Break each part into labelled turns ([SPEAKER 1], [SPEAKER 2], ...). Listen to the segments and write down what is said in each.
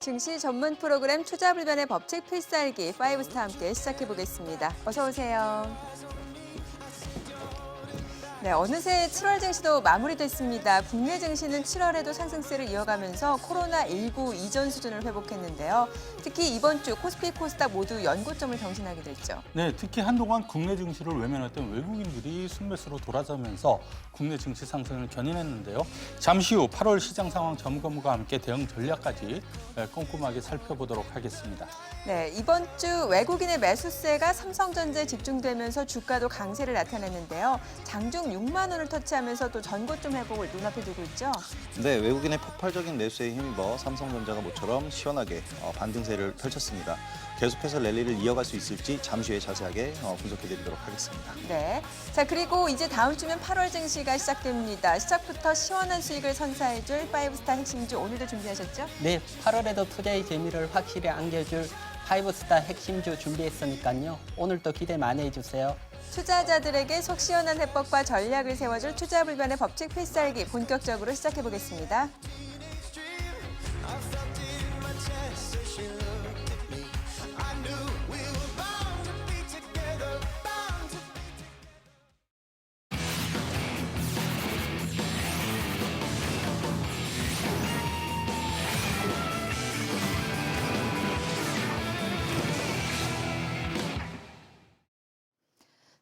[SPEAKER 1] 증시 전문 프로그램 투자불변의 법칙 필살기 5스타 함께 시작해 보겠습니다. 어서 오세요. 네, 어느새 7월 증시도 마무리됐습니다. 국내 증시는 7월에도 상승세를 이어가면서 코로나19 이전 수준을 회복했는데요. 특히 이번 주 코스피, 코스닥 모두 연고점을 경신하게 됐죠.
[SPEAKER 2] 네, 특히 한동안 국내 증시를 외면했던 외국인들이 순매수로 돌아서면서 국내 증시 상승을 견인했는데요. 잠시 후 8월 시장 상황 점검과 함께 대응 전략까지 꼼꼼하게 살펴보도록 하겠습니다.
[SPEAKER 1] 네, 이번 주 외국인의 매수세가 삼성전자에 집중되면서 주가도 강세를 나타냈는데요. 장중 6만 원을 터치하면서 또 전고점 회복을 눈앞에 두고 있죠.
[SPEAKER 3] 네, 외국인의 폭발적인 매수에 힘입어 삼성전자가 모처럼 시원하게 반등세를 펼쳤습니다. 계속해서 랠리를 이어갈 수 있을지 잠시 후에 자세하게 분석해드리도록 하겠습니다.
[SPEAKER 1] 네, 자 그리고 이제 다음 주면 8월 증시가 시작됩니다. 시작부터 시원한 수익을 선사해줄 5스타 핵심주 오늘도 준비하셨죠?
[SPEAKER 4] 네, 8월에도 투자의 재미를 확실히 안겨줄 5스타 핵심주 준비했으니까요. 오늘도 기대 많이 해주세요.
[SPEAKER 1] 투자자들에게 속 시원한 해법과 전략을 세워줄 투자불변의 법칙 필살기 본격적으로 시작해 보겠습니다.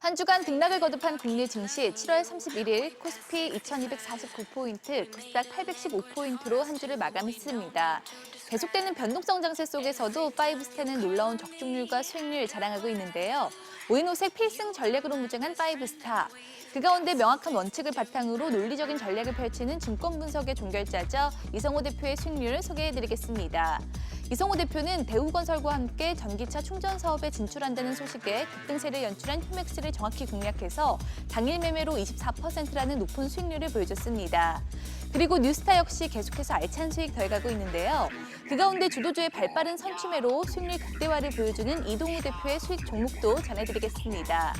[SPEAKER 5] 한 주간 등락을 거듭한 국내 증시 7월 31일 코스피 2249포인트, 코스닥 815포인트로 한 주를 마감했습니다. 계속되는 변동성 장세 속에서도 5스타는 놀라운 적중률과 수익률을 자랑하고 있는데요. 오인오색 필승 전략으로 무장한 5스타. 그 가운데 명확한 원칙을 바탕으로 논리적인 전략을 펼치는 증권 분석의 종결자죠. 이성호 대표의 수익률을 소개해드리겠습니다. 이성호 대표는 대우건설과 함께 전기차 충전 사업에 진출한다는 소식에 급등세를 연출한 휴맥스를 정확히 공략해서 당일 매매로 24%라는 높은 수익률을 보여줬습니다. 그리고 뉴스타 역시 계속해서 알찬 수익 더해가고 있는데요. 그 가운데 주도주의 발빠른 선취매로 수익률 극대화를 보여주는 이동우 대표의 수익 종목도 전해드리겠습니다.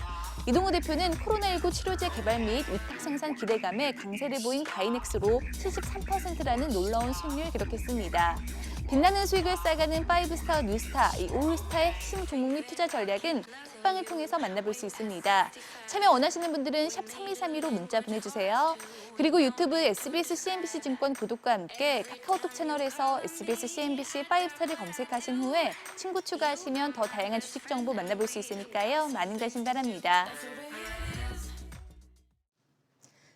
[SPEAKER 5] 이동우 대표는 코로나19 치료제 개발 및 위탁 생산 기대감에 강세를 보인 가이넥스로 73%라는 놀라운 수익률을 기록했습니다. 빛나는 수익을 쌓아가는 5스타, 뉴스타, 이 올스타의 핵심 종목 및 투자 전략은 톡방을 통해서 만나볼 수 있습니다. 참여 원하시는 분들은 샵 3232로 문자 보내주세요. 그리고 유튜브 SBS CNBC 증권 구독과 함께 카카오톡 채널에서 SBS CNBC 5스타를 검색하신 후에 친구 추가하시면 더 다양한 주식 정보 만나볼 수 있으니까요. 많은 관심 바랍니다.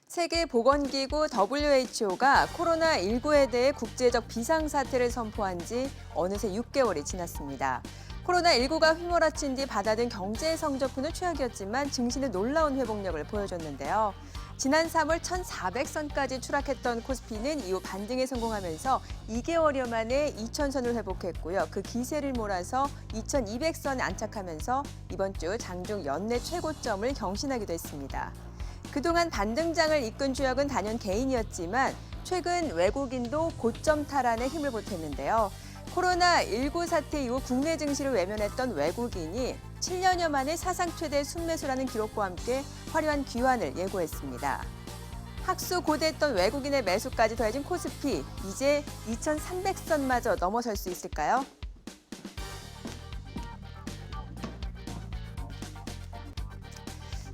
[SPEAKER 1] 세계보건기구 WHO가 코로나19에 대해 국제적 비상사태를 선포한 지 어느새 6개월이 지났습니다. 코로나19가 휘몰아친 뒤 받아든 경제 성적표는 최악이었지만 증시는 놀라운 회복력을 보여줬는데요. 지난 3월 1,400선까지 추락했던 코스피는 이후 반등에 성공하면서 2개월여 만에 2,000선을 회복했고요. 그 기세를 몰아서 2,200선에 안착하면서 이번 주 장중 연내 최고점을 경신하기도 했습니다. 그동안 반등장을 이끈 주역은 단연 개인이었지만 최근 외국인도 고점 탈환에 힘을 보탰는데요. 코로나19 사태 이후 국내 증시를 외면했던 외국인이 7년여 만에 사상 최대 순매수라는 기록과 함께 화려한 귀환을 예고했습니다. 학수 고대했던 외국인의 매수까지 더해진 코스피, 이제 2,300선마저 넘어설 수 있을까요?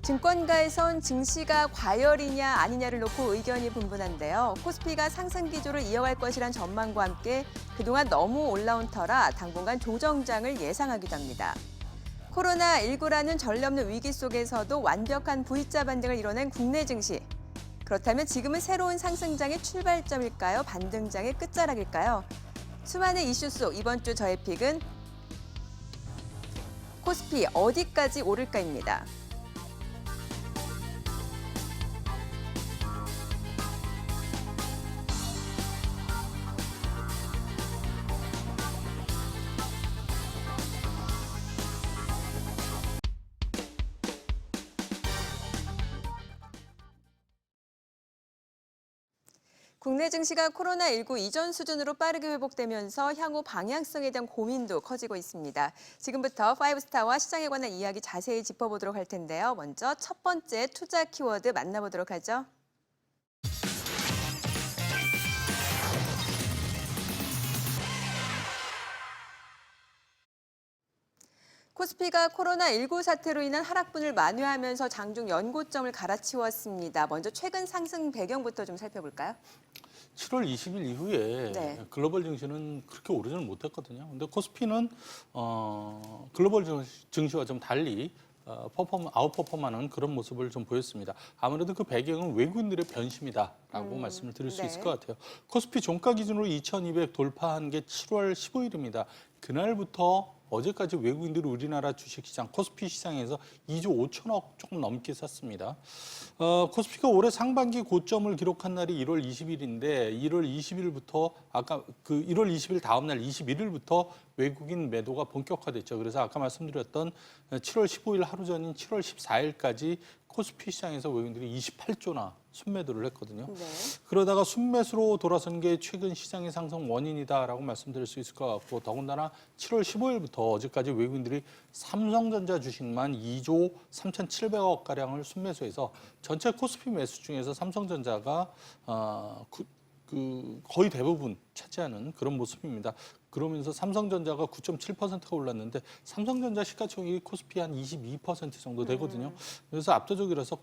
[SPEAKER 1] 증권가에선 증시가 과열이냐 아니냐를 놓고 의견이 분분한데요. 코스피가 상승 기조를 이어갈 것이란 전망과 함께 그동안 너무 올라온 터라 당분간 조정장을 예상하기도 합니다. 코로나19라는 전례 없는 위기 속에서도 완벽한 V자 반등을 이뤄낸 국내 증시. 그렇다면 지금은 새로운 상승장의 출발점일까요? 반등장의 끝자락일까요? 수많은 이슈 속 이번 주 저의 픽은 코스피 어디까지 오를까입니다. 국내 증시가 코로나19 이전 수준으로 빠르게 회복되면서 향후 방향성에 대한 고민도 커지고 있습니다. 지금부터 5스타와 시장에 관한 이야기 자세히 짚어보도록 할 텐데요. 먼저 첫 번째 투자 키워드 만나보도록 하죠. 코스피가 코로나19 사태로 인한 하락분을 만회하면서 장중 연고점을 갈아치웠습니다. 먼저 최근 상승 배경부터 좀 살펴볼까요?
[SPEAKER 2] 7월 20일 이후에
[SPEAKER 1] 네.
[SPEAKER 2] 글로벌 증시는 그렇게 오르지는 못했거든요. 근데 코스피는 글로벌 증시와 좀 달리 아웃퍼폼하는 그런 모습을 좀 보였습니다. 아무래도 그 배경은 외국인들의 변심이다라고 말씀을 드릴 수
[SPEAKER 1] 네.
[SPEAKER 2] 있을 것 같아요. 코스피 종가 기준으로 2,200 돌파한 게 7월 15일입니다. 그날부터 어제까지 외국인들이 우리나라 주식시장, 코스피 시장에서 2조 5천억 조금 넘게 샀습니다. 코스피가 올해 상반기 고점을 기록한 날이 1월 20일인데 1월 20일부터 아까 그 1월 20일 다음 날 21일부터 외국인 매도가 본격화됐죠. 그래서 아까 말씀드렸던 7월 15일 하루 전인 7월 14일까지 코스피 시장에서 외국인들이 28조나 순매도를 했거든요.
[SPEAKER 1] 네.
[SPEAKER 2] 그러다가 순매수로 돌아선 게 최근 시장의 상승 원인이다라고 말씀드릴 수 있을 것 같고 더군다나 7월 15일부터 어제까지 외국인들이 삼성전자 주식만 2조 3,700억 가량을 순매수해서 전체 코스피 매수 중에서 삼성전자가 거의 대부분 차지하는 그런 모습입니다. 그러면서 삼성전자가 9.7%가 올랐는데 삼성전자 시가총액이 코스피 한 22% 정도 되거든요. 그래서 압도적이라서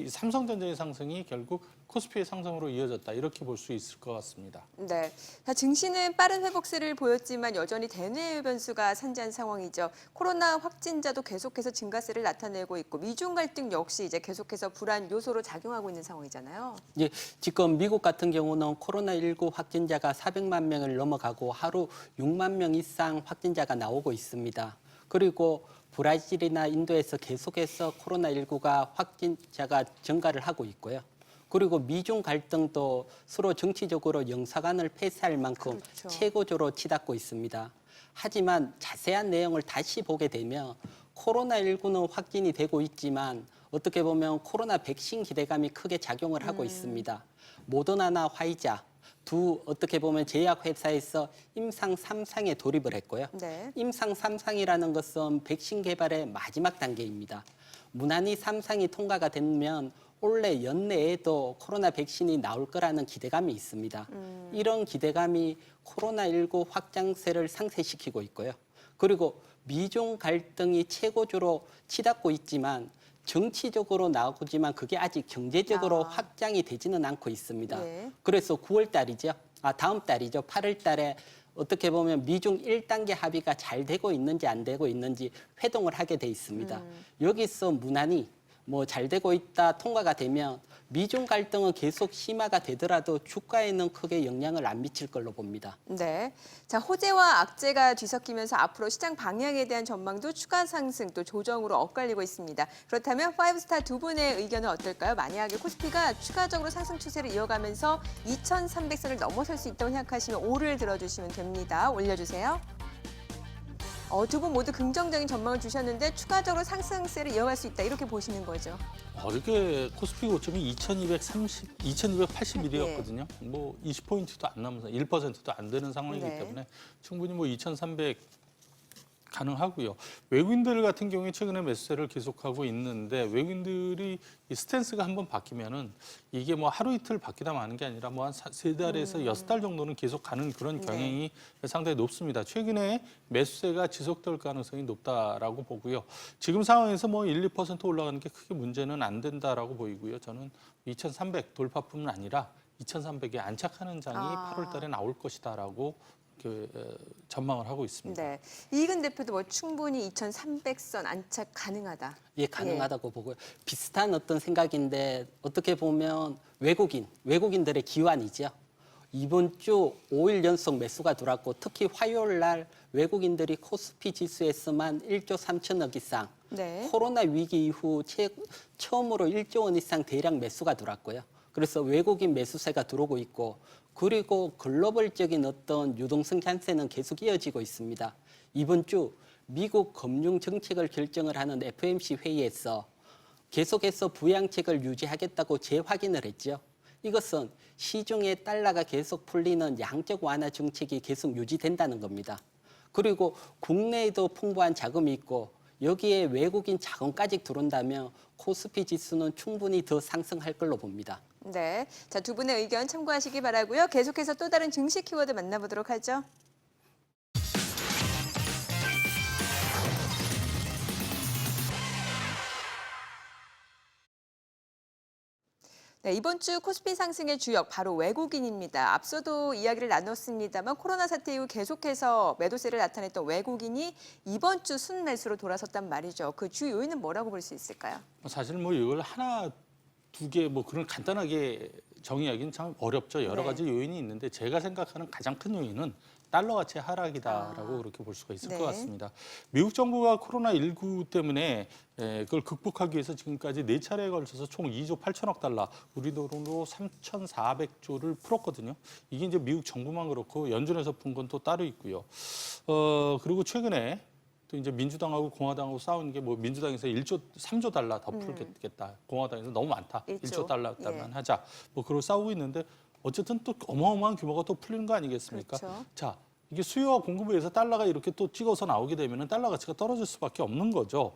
[SPEAKER 2] 삼성전자의 상승이 결국 코스피의 상승으로 이어졌다 이렇게 볼 수 있을 것 같습니다.
[SPEAKER 1] 네. 자, 증시는 빠른 회복세를 보였지만 여전히 대내외 변수가 산재한 상황이죠. 코로나 확진자도 계속해서 증가세를 나타내고 있고 미중 갈등 역시 이제 계속해서 불안 요소로 작용하고 있는 상황이잖아요.
[SPEAKER 4] 예, 지금 미국 같은 경우는 코로나19 확진자가 400만 명을 넘어가고 하루 6만 명 이상 확진자가 나오고 있습니다. 그리고 브라질이나 인도에서 계속해서 코로나19가 확진자가 증가를 하고 있고요. 그리고 미중 갈등도 서로 정치적으로 영사관을 폐쇄할 만큼
[SPEAKER 1] 그렇죠.
[SPEAKER 4] 최고조로 치닫고 있습니다. 하지만 자세한 내용을 다시 보게 되면 코로나19는 확진이 되고 있지만 어떻게 보면 코로나 백신 기대감이 크게 작용을 하고 있습니다. 모더나나 화이자 두 어떻게 보면 제약회사에서 임상 3상에 돌입을 했고요.
[SPEAKER 1] 네.
[SPEAKER 4] 임상 3상이라는 것은 백신 개발의 마지막 단계입니다. 무난히 3상이 통과가 되면 올해 연내에도 코로나 백신이 나올 거라는 기대감이 있습니다. 이런 기대감이 코로나19 확장세를 상쇄시키고 있고요. 그리고 미중 갈등이 최고조로 치닫고 있지만 정치적으로 나오지만 그게 아직 경제적으로 확장이 되지는 않고 있습니다.
[SPEAKER 1] 예.
[SPEAKER 4] 그래서 9월 달이죠. 다음 달이죠. 8월 달에 어떻게 보면 미중 1단계 합의가 잘 되고 있는지 안 되고 있는지 회동을 하게 돼 있습니다. 여기서 무난히 잘 되고 있다 통과가 되면 미중 갈등은 계속 심화가 되더라도 주가에는 크게 영향을 안 미칠 걸로 봅니다.
[SPEAKER 1] 네. 자, 호재와 악재가 뒤섞이면서 앞으로 시장 방향에 대한 전망도 추가 상승 또 조정으로 엇갈리고 있습니다. 그렇다면 파이브스타 두 분의 의견은 어떨까요? 만약에 코스피가 추가적으로 상승 추세를 이어가면서 2,300선을 넘어설 수 있다고 생각하시면 5를 들어주시면 됩니다. 올려주세요. 두 분 모두 긍정적인 전망을 주셨는데 추가적으로 상승세를 이어갈 수 있다 이렇게 보시는 거죠.
[SPEAKER 2] 어저께 코스피 고점이 2,281이었거든요. 뭐 20포인트도 안 남아서 1%도 안 되는 상황이기
[SPEAKER 1] 네.
[SPEAKER 2] 때문에 충분히 뭐 2,300 가능하고요. 외국인들 같은 경우에 최근에 매수세를 계속하고 있는데 외국인들이 이 스탠스가 한번 바뀌면은 이게 뭐 하루 이틀 바뀌다 마는 게 아니라 뭐 한 3달에서 6달 정도는 계속 가는 그런 경향이 상당히 높습니다. 최근에 매수세가 지속될 가능성이 높다라고 보고요. 지금 상황에서 뭐 1, 2% 올라가는 게 크게 문제는 안 된다라고 보이고요. 저는 2,300 돌파뿐만 아니라 2,300에 안착하는 장이 8월 달에 나올 것이다라고 전망을 하고 있습니다.
[SPEAKER 1] 네. 이익은 대표도 뭐 충분히 2,300선 안착 가능하다.
[SPEAKER 4] 예, 가능하다고 보고요. 비슷한 어떤 생각인데 어떻게 보면 외국인들의 기환이죠. 이번 주 5일 연속 매수가 들어왔고 특히 화요일 날 외국인들이 코스피 지수에서만 1조 3천억 이상
[SPEAKER 1] 네.
[SPEAKER 4] 코로나 위기 이후 처음으로 1조 원 이상 대량 매수가 들어왔고요. 그래서 외국인 매수세가 들어오고 있고 그리고 글로벌적인 어떤 유동성 잔세는 계속 이어지고 있습니다. 이번 주 미국 금융 정책을 결정을 하는 FOMC 회의에서 계속해서 부양책을 유지하겠다고 재확인을 했죠. 이것은 시중에 달러가 계속 풀리는 양적 완화 정책이 계속 유지된다는 겁니다. 그리고 국내에도 풍부한 자금이 있고 여기에 외국인 자금까지 들어온다면 코스피 지수는 충분히 더 상승할 걸로 봅니다.
[SPEAKER 1] 네. 자, 두 분의 의견 참고하시기 바라고요. 계속해서 또 다른 증시 키워드 만나보도록 하죠. 네, 이번 주 코스피 상승의 주역 바로 외국인입니다. 앞서도 이야기를 나눴습니다만 코로나 사태 이후 계속해서 매도세를 나타냈던 외국인이 이번 주 순매수로 돌아섰단 말이죠. 그 주 요인은 뭐라고 볼 수 있을까요?
[SPEAKER 2] 사실 뭐 이걸 하나, 두 개 뭐 그런 간단하게 정의하기는 참 어렵죠. 여러
[SPEAKER 1] 네.
[SPEAKER 2] 가지 요인이 있는데 제가 생각하는 가장 큰 요인은 달러 가치의 하락이다라고 그렇게 볼 수가 있을
[SPEAKER 1] 네.
[SPEAKER 2] 것 같습니다. 미국 정부가 코로나19 때문에 그걸 극복하기 위해서 지금까지 4차례에 걸쳐서 총 2조 8천억 달러, 우리 돈으로 3,400조를 풀었거든요. 이게 이제 미국 정부만 그렇고 연준에서 푼 건 또 따로 있고요. 그리고 최근에 또 이제 민주당하고 공화당하고 싸우는 게 뭐 민주당에서 3조 달러 더 풀겠다. 공화당에서 너무 많다. 1조 달러만 하자. 뭐 그러고 싸우고 있는데 어쨌든 또 어마어마한 규모가 또 풀리는 거 아니겠습니까?
[SPEAKER 1] 그렇죠.
[SPEAKER 2] 자, 이게 수요와 공급에 의해서 달러가 이렇게 또 찍어서 나오게 되면 달러 가치가 떨어질 수밖에 없는 거죠.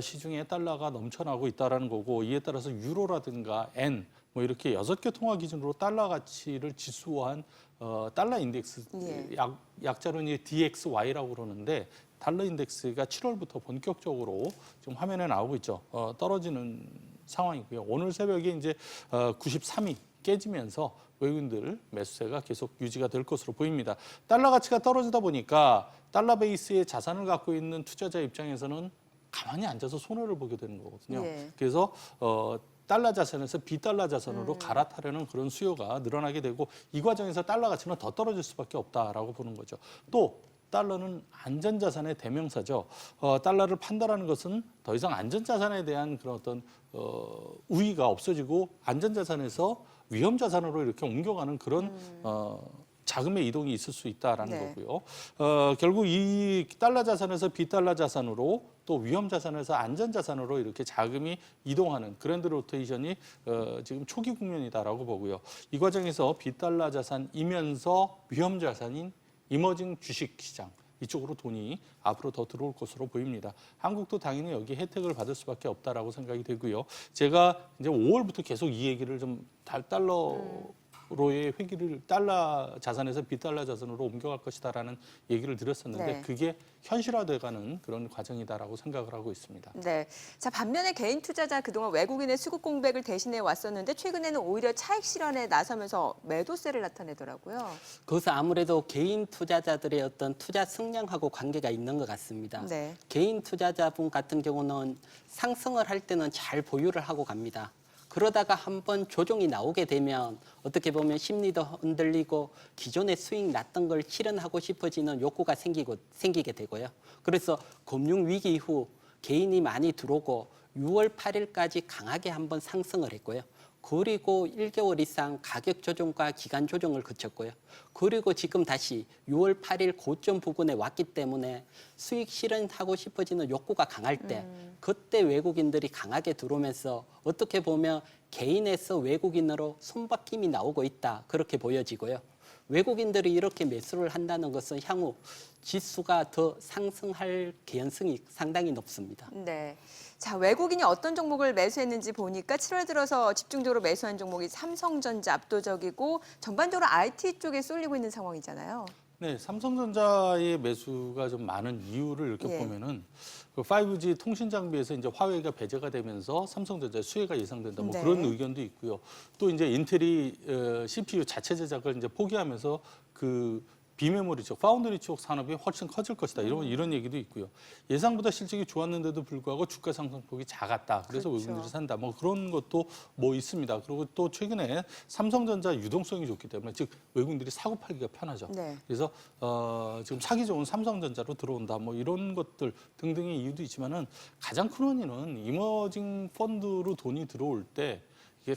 [SPEAKER 2] 시중에 달러가 넘쳐나고 있다라는 거고 이에 따라서 유로라든가 엔 뭐 이렇게 6개 통화 기준으로 달러 가치를 지수화한 달러 인덱스
[SPEAKER 1] 예.
[SPEAKER 2] 약자로는 이제 DXY라고 그러는데 달러 인덱스가 7월부터 본격적으로 지금 화면에 나오고 있죠. 떨어지는 상황이고요. 오늘 새벽에 이제 93이 깨지면서 외국인들 매수세가 계속 유지가 될 것으로 보입니다. 달러 가치가 떨어지다 보니까 달러 베이스의 자산을 갖고 있는 투자자 입장에서는 가만히 앉아서 손해를 보게 되는 거거든요.
[SPEAKER 1] 예.
[SPEAKER 2] 그래서 달러 자산에서 비달러 자산으로 갈아타려는 그런 수요가 늘어나게 되고 이 과정에서 달러 가치는 더 떨어질 수밖에 없다라고 보는 거죠. 또 달러는 안전자산의 대명사죠. 달러를 판다라는 것은 더 이상 안전자산에 대한 그런 어떤 우위가 없어지고 안전자산에서 위험자산으로 이렇게 옮겨가는 그런 자금의 이동이 있을 수 있다라는
[SPEAKER 1] 네.
[SPEAKER 2] 거고요. 결국 이 달러 자산에서 비달러 자산으로 또 위험 자산에서 안전 자산으로 이렇게 자금이 이동하는 그랜드 로테이션이 지금 초기 국면이다라고 보고요. 이 과정에서 비달러 자산이면서 위험 자산인 이머징 주식 시장 이쪽으로 돈이 앞으로 더 들어올 것으로 보입니다. 한국도 당연히 여기 혜택을 받을 수밖에 없다라고 생각이 되고요. 제가 이제 5월부터 계속 이 얘기를 좀 달러로의 회귀를 달러 자산에서 비달러 자산으로 옮겨갈 것이다라는 얘기를 드렸었는데
[SPEAKER 1] 네.
[SPEAKER 2] 그게 현실화돼가는 그런 과정이다라고 생각을 하고 있습니다.
[SPEAKER 1] 네. 자, 반면에 개인 투자자 그동안 외국인의 수급 공백을 대신해 왔었는데 최근에는 오히려 차익 실현에 나서면서 매도세를 나타내더라고요.
[SPEAKER 4] 그것은 아무래도 개인 투자자들의 어떤 투자 성향하고 관계가 있는 것 같습니다.
[SPEAKER 1] 네.
[SPEAKER 4] 개인 투자자분 같은 경우는 상승을 할 때는 잘 보유를 하고 갑니다. 그러다가 한번 조정이 나오게 되면 어떻게 보면 심리도 흔들리고 기존에 수익 났던 걸 실현하고 싶어지는 욕구가 생기게 되고요. 그래서 금융위기 이후 개인이 많이 들어오고 6월 8일까지 강하게 한번 상승을 했고요. 그리고 1개월 이상 가격 조정과 기간 조정을 거쳤고요. 그리고 지금 다시 6월 8일 고점 부근에 왔기 때문에 수익 실현하고 싶어지는 욕구가 강할 때 그때 외국인들이 강하게 들어오면서 어떻게 보면 개인에서 외국인으로 손바뀜이 나오고 있다. 그렇게 보여지고요. 외국인들이 이렇게 매수를 한다는 것은 향후 지수가 더 상승할 개연성이 상당히 높습니다.
[SPEAKER 1] 네. 자, 외국인이 어떤 종목을 매수했는지 보니까 7월 들어서 집중적으로 매수한 종목이 삼성전자 압도적이고 전반적으로 IT 쪽에 쏠리고 있는 상황이잖아요.
[SPEAKER 2] 네, 삼성전자의 매수가 좀 많은 이유를 이렇게
[SPEAKER 1] 예.
[SPEAKER 2] 보면은 그 5G 통신 장비에서 이제 화웨이가 배제가 되면서 삼성전자 수혜가 예상된다. 뭐
[SPEAKER 1] 네.
[SPEAKER 2] 그런 의견도 있고요. 또 이제 인텔이 CPU 자체 제작을 이제 포기하면서 그 비메모리 쪽, 파운드리 쪽 산업이 훨씬 커질 것이다. 이런 얘기도 있고요. 예상보다 실적이 좋았는데도 불구하고 주가 상승폭이 작았다. 그래서
[SPEAKER 1] 그렇죠.
[SPEAKER 2] 외국인들이 산다. 뭐 그런 것도 뭐 있습니다. 그리고 또 최근에 삼성전자 유동성이 좋기 때문에 즉 외국인들이 사고 팔기가 편하죠.
[SPEAKER 1] 네.
[SPEAKER 2] 그래서 지금 사기 좋은 삼성전자로 들어온다. 뭐 이런 것들 등등의 이유도 있지만은 가장 큰 원인은 이머징 펀드로 돈이 들어올 때 이게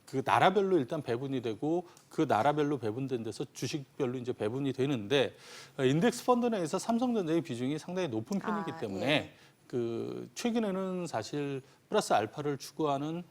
[SPEAKER 2] 그 나라별로 일단 배분이 되고 그 나라별로 배분된 데서 주식별로 이제 배분이 되는데 인덱스 펀드 내에서 삼성전자의 비중이 상당히 높은 편이기 때문에
[SPEAKER 1] 예.
[SPEAKER 2] 그 최근에는 사실 플러스 알파를 추구하는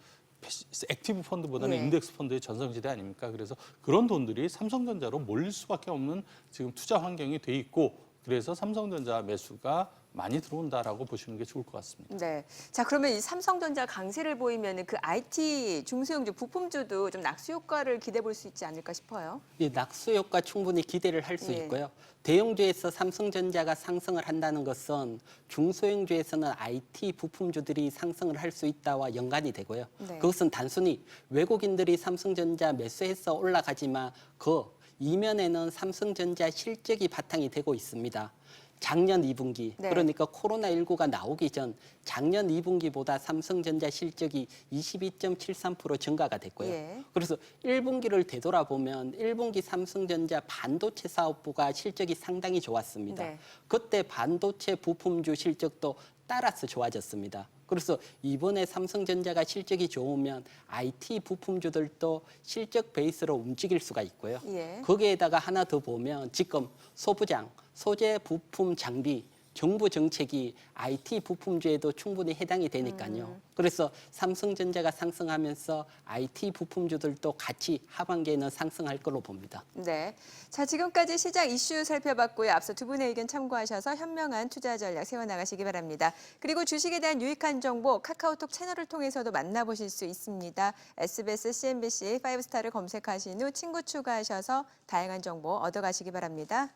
[SPEAKER 2] 액티브 펀드보다는
[SPEAKER 1] 예.
[SPEAKER 2] 인덱스 펀드의 전성시대 아닙니까? 그래서 그런 돈들이 삼성전자로 몰릴 수밖에 없는 지금 투자 환경이 돼 있고 그래서 삼성전자 매수가 많이 들어온다라고 보시는 게 좋을 것 같습니다.
[SPEAKER 1] 네. 자, 그러면 이 삼성전자 강세를 보이면 그 IT 중소형주 부품주도 좀 낙수 효과를 기대해 볼 수 있지 않을까 싶어요.
[SPEAKER 4] 이 낙수 효과 충분히 기대를 할 수
[SPEAKER 1] 예.
[SPEAKER 4] 있고요. 대형주에서 삼성전자가 상승을 한다는 것은 중소형주에서는 IT 부품주들이 상승을 할 수 있다와 연관이 되고요.
[SPEAKER 1] 네.
[SPEAKER 4] 그것은 단순히 외국인들이 삼성전자 매수해서 올라가지만 그 이면에는 삼성전자 실적이 바탕이 되고 있습니다. 작년 2분기,
[SPEAKER 1] 네.
[SPEAKER 4] 그러니까 코로나19가 나오기 전 작년 2분기보다 삼성전자 실적이 22.73% 증가가 됐고요.
[SPEAKER 1] 예.
[SPEAKER 4] 그래서 1분기를 되돌아보면 1분기 삼성전자 반도체 사업부가 실적이 상당히 좋았습니다.
[SPEAKER 1] 네.
[SPEAKER 4] 그때 반도체 부품주 실적도 따라서 좋아졌습니다. 그래서 이번에 삼성전자가 실적이 좋으면 IT 부품주들도 실적 베이스로 움직일 수가 있고요.
[SPEAKER 1] 예.
[SPEAKER 4] 거기에다가 하나 더 보면 지금 소부장, 소재 부품 장비, 정부 정책이 IT 부품주에도 충분히 해당이 되니까요. 그래서 삼성전자가 상승하면서 IT 부품주들도 같이 하반기에는 상승할 걸로 봅니다.
[SPEAKER 1] 네. 자, 지금까지 시장 이슈 살펴봤고요. 앞서 두 분의 의견 참고하셔서 현명한 투자 전략 세워나가시기 바랍니다. 그리고 주식에 대한 유익한 정보 카카오톡 채널을 통해서도 만나보실 수 있습니다. SBS, CNBC 5스타를 검색하신 후 친구 추가하셔서 다양한 정보 얻어가시기 바랍니다.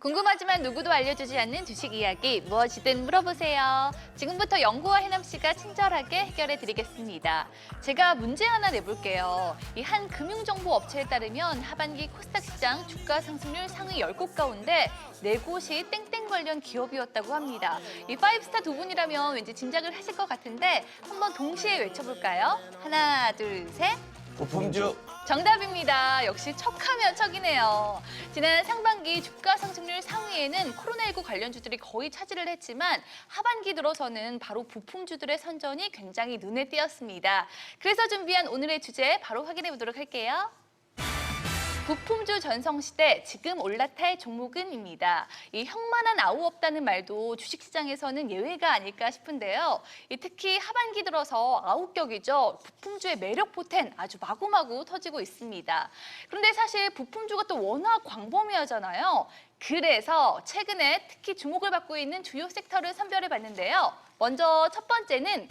[SPEAKER 5] 궁금하지만 누구도 알려주지 않는 주식 이야기 무엇이든 물어보세요. 지금부터 영구와 해남 씨가 친절하게 해결해 드리겠습니다. 제가 문제 하나 내볼게요. 이 한 금융정보 업체에 따르면 하반기 코스닥 시장 주가 상승률 상위 10곳 가운데 4곳이 땡땡 관련 기업이었다고 합니다. 이 5스타 두 분이라면 왠지 짐작을 하실 것 같은데 한번 동시에 외쳐볼까요? 하나, 둘, 셋.
[SPEAKER 3] 부품주
[SPEAKER 5] 정답입니다. 역시 척하면 척이네요. 지난 상반기 주가 상승률 상위에는 코로나19 관련주들이 거의 차지를 했지만 하반기 들어서는 바로 부품주들의 선전이 굉장히 눈에 띄었습니다. 그래서 준비한 오늘의 주제 바로 확인해 보도록 할게요. 부품주 전성시대 지금 올라탈 종목은입니다. 이 형만한 아우 없다는 말도 주식시장에서는 예외가 아닐까 싶은데요. 특히 하반기 들어서 아우격이죠. 부품주의 매력 포텐 아주 마구마구 터지고 있습니다. 그런데 사실 부품주가 또 워낙 광범위하잖아요. 그래서 최근에 특히 주목을 받고 있는 주요 섹터를 선별해 봤는데요. 먼저 첫 번째는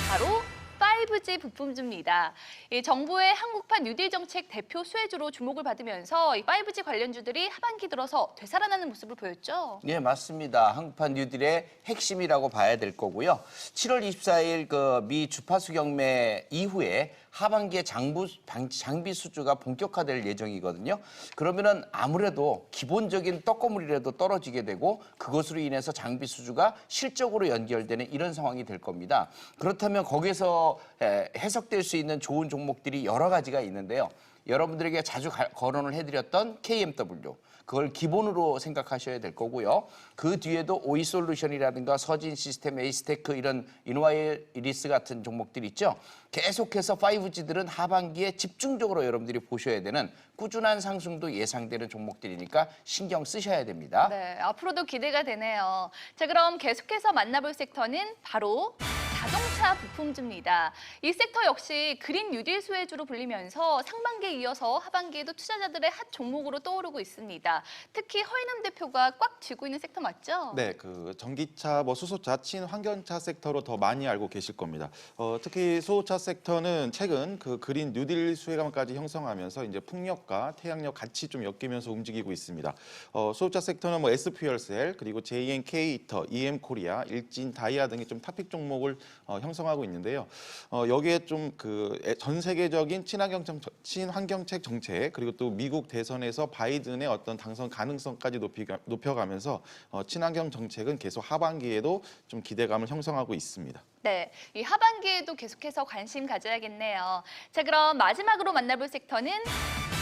[SPEAKER 5] 바로 5G 부품주입니다. 이 정부의 한국판 뉴딜 정책 대표 수혜주로 주목을 받으면서 이 5G 관련주들이 하반기 들어서 되살아나는 모습을 보였죠.
[SPEAKER 6] 네, 맞습니다. 한국판 뉴딜의 핵심이라고 봐야 될 거고요. 7월 24일 그 미 주파수 경매 이후에 하반기에 장비 수주가 본격화될 예정이거든요. 그러면은 아무래도 기본적인 떡고물이라도 떨어지게 되고 그것으로 인해서 장비 수주가 실적으로 연결되는 이런 상황이 될 겁니다. 그렇다면 거기서 해석될 수 있는 좋은 종목들이 여러 가지가 있는데요. 여러분들에게 자주 거론을 해드렸던 KMW. 그걸 기본으로 생각하셔야 될 거고요. 그 뒤에도 오이솔루션이라든가 서진시스템, 에이스테크 이런 인와이리스 같은 종목들 있죠. 계속해서 5G들은 하반기에 집중적으로 여러분들이 보셔야 되는 꾸준한 상승도 예상되는 종목들이니까 신경 쓰셔야 됩니다.
[SPEAKER 5] 네, 앞으로도 기대가 되네요. 자, 그럼 계속해서 만나볼 섹터는 바로 자동차 부품주입니다. 이 섹터 역시 그린 뉴딜 수혜주로 불리면서 상반기에 이어서 하반기에도 투자자들의 핫 종목으로 떠오르고 있습니다. 특히 허인남 대표가 꽉 쥐고 있는 섹터 맞죠?
[SPEAKER 7] 네, 그 전기차, 수소차, 친환경차 섹터로 더 많이 알고 계실 겁니다. 특히 수소차 섹터는 최근 그 그린 뉴딜 수혜감까지 형성하면서 이제 풍력과 태양력 같이 좀 엮이면서 움직이고 있습니다. 수소차 sek터는 SPLCL 그리고 JNK 히터, EM코리아, 일진, 다이아 등의 좀 탑픽 종목을 형성하고 있는데요. 여기에 좀 그 전 세계적인 친환경책 정책 그리고 또 미국 대선에서 바이든의 어떤 당선 가능성까지 높여가면서 친환경 정책은 계속 하반기에도 좀 기대감을 형성하고 있습니다.
[SPEAKER 5] 네, 이 하반기에도 계속해서 관심 가져야겠네요. 자, 그럼 마지막으로 만나볼 섹터는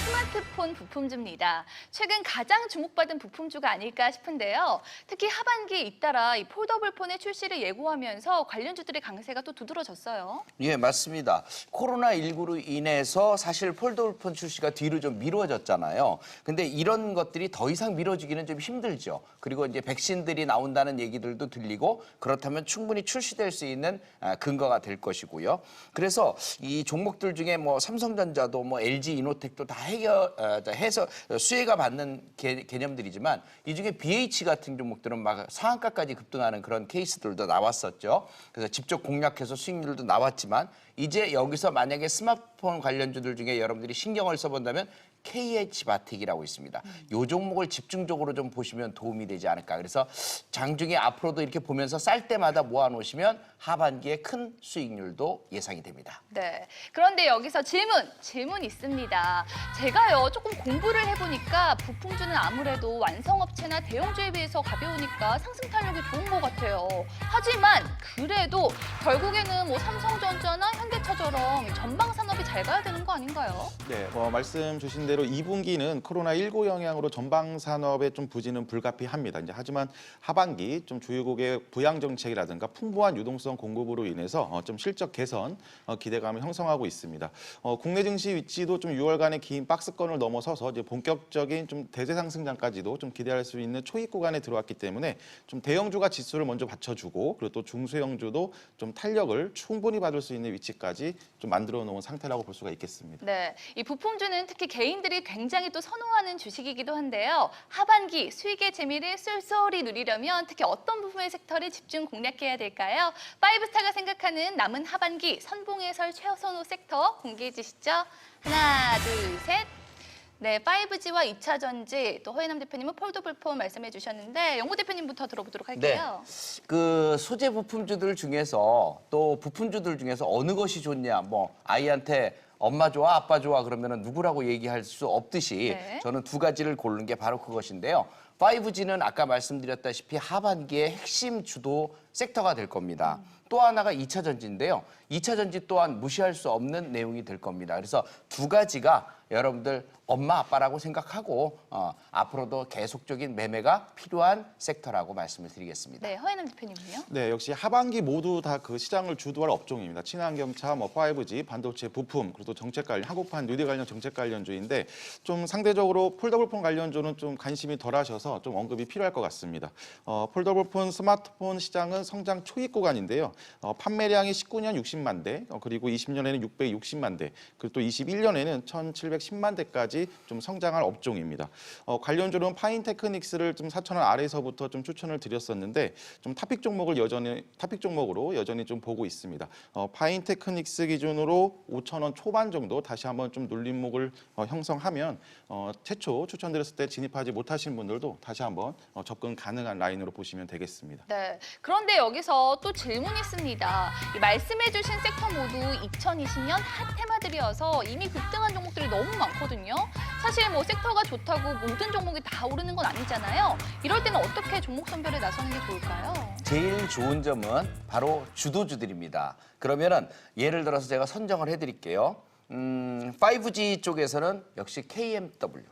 [SPEAKER 5] 스마트폰 부품주입니다. 최근 가장 주목받은 부품주가 아닐까 싶은데요. 특히 하반기에 잇따라 이 폴더블 폰의 출시를 예고하면서 관련주들의 강세가 또 두드러졌어요.
[SPEAKER 6] 예, 맞습니다. 코로나19로 인해서 사실 폴더블폰 출시가 뒤로 좀 미뤄졌잖아요. 근데 이런 것들이 더 이상 미뤄지기는 좀 힘들죠. 그리고 이제 백신들이 나온다는 얘기들도 들리고 그렇다면 충분히 출시될 수 있는 근거가 될 것이고요. 그래서 이 종목들 중에 뭐 삼성전자도 뭐 LG 이노텍도 다 해서 수혜가 받는 개념들이지만 이 중에 BH 같은 종목들은 막 상한가까지 급등하는 그런 케이스들도 나왔었죠. 그래서 직접 공략해서 수익률도 나왔지만 이제 여기서 만약에 스마트폰 관련주들 중에 여러분들이 신경을 써본다면 KH바텍이라고 있습니다. 이 종목을 집중적으로 좀 보시면 도움이 되지 않을까. 그래서 장중에 앞으로도 이렇게 보면서 쌀 때마다 모아놓으시면 하반기에 큰 수익률도 예상이 됩니다.
[SPEAKER 5] 네. 그런데 여기서 질문 있습니다. 제가요 조금 공부를 해보니까 부품주는 아무래도 완성업체나 대형주에 비해서 가벼우니까 상승 탄력이 좋은 것 같아요. 하지만 그래도 결국에는 뭐 삼성전자나 현대차처럼 전방 산업이 잘 가야 되는 거 아닌가요?
[SPEAKER 7] 네, 말씀 주신 대로 2분기는 코로나19 영향으로 전방 산업의 좀 부진은 불가피합니다. 이제 하지만 하반기 좀 주요국의 부양 정책이라든가 풍부한 유동성 공급으로 인해서 좀 실적 개선 기대감을 형성하고 있습니다. 국내 증시 위치도 좀 6월간의 긴 박스권을 넘어서서 이제 본격적인 좀 대세 상승장까지도 좀 기대할 수 있는 초입 구간에 들어왔기 때문에 좀 대형주가 지수를 먼저 받쳐주고 그리고 또 중소형주도 좀 탄력을 충분히 받을 수 있는 위치까지 좀 만들어 놓은 상태라고 볼 수가 있겠습니다.
[SPEAKER 5] 네, 이 부품주는 특히 개인들이 굉장히 또 선호하는 주식이기도 한데요. 하반기 수익의 재미를 쏠쏠히 누리려면 특히 어떤 부분의 섹터를 집중 공략해야 될까요? 파이브스타가 생각하는 남은 하반기 선봉에 설 최선호 섹터 공개해 주시죠. 하나, 둘, 셋. 네, 5G와 2차 전지, 또 허예남 대표님은 폴더블 폰 말씀해 주셨는데 영호 대표님부터 들어보도록 할게요.
[SPEAKER 6] 그 소재 부품주들 중에서 또 부품주들 중에서 어느 것이 좋냐, 뭐 아이한테 엄마 좋아, 아빠 좋아 그러면은 누구라고 얘기할 수 없듯이
[SPEAKER 5] 네.
[SPEAKER 6] 저는 두 가지를 고르는 게 바로 그것인데요. 5G는 아까 말씀드렸다시피 하반기에 핵심 주도 섹터가 될 겁니다. 또 하나가 2차 전지인데요. 2차 전지 또한 무시할 수 없는 내용이 될 겁니다. 그래서 두 가지가 여러분들 엄마 아빠라고 생각하고 앞으로도 계속적인 매매가 필요한 섹터라고 말씀을 드리겠습니다.
[SPEAKER 5] 네, 허예남 대표님은요?
[SPEAKER 7] 네, 역시 하반기 모두 다 그 시장을 주도할 업종입니다. 친환경차, 5G, 반도체 부품, 그리고 또 정책 관련, 한국판 뉴딜 관련 정책 관련주인데 좀 상대적으로 폴더블폰 관련주는 좀 관심이 덜하셔서 좀 언급이 필요할 것 같습니다. 폴더블폰 스마트폰 시장은 성장 초입 구간인데요. 판매량이 19년 60만 대, 그리고 20년에는 660만 대, 그리고 또 21년에는 1,710만 대까지 좀 성장할 업종입니다. 관련주는 파인테크닉스를 좀 4,000원 아래에서부터 좀 추천을 드렸었는데 좀 탑픽 종목으로 여전히 좀 보고 있습니다. 파인테크닉스 기준으로 5,000원 초반 정도 다시 한번 좀 눌림목을 형성하면 최초 추천드렸을 때 진입하지 못하신 분들도 다시 한번 접근 가능한 라인으로 보시면 되겠습니다.
[SPEAKER 5] 네. 그런데 여기서 또 질문이 있습니다. 이 말씀해주신 섹터 모두 2020년 핫 테마들이어서 이미 급등한 종목들이 너무 많거든요. 사실 뭐 섹터가 좋다고 모든 종목이 다 오르는 건 아니잖아요. 이럴 때는 어떻게 종목 선별에 나서는 게 좋을까요?
[SPEAKER 6] 제일 좋은 점은 바로 주도주들입니다. 그러면은 예를 들어서 제가 선정을 해드릴게요. 5G 쪽에서는 역시 KMW.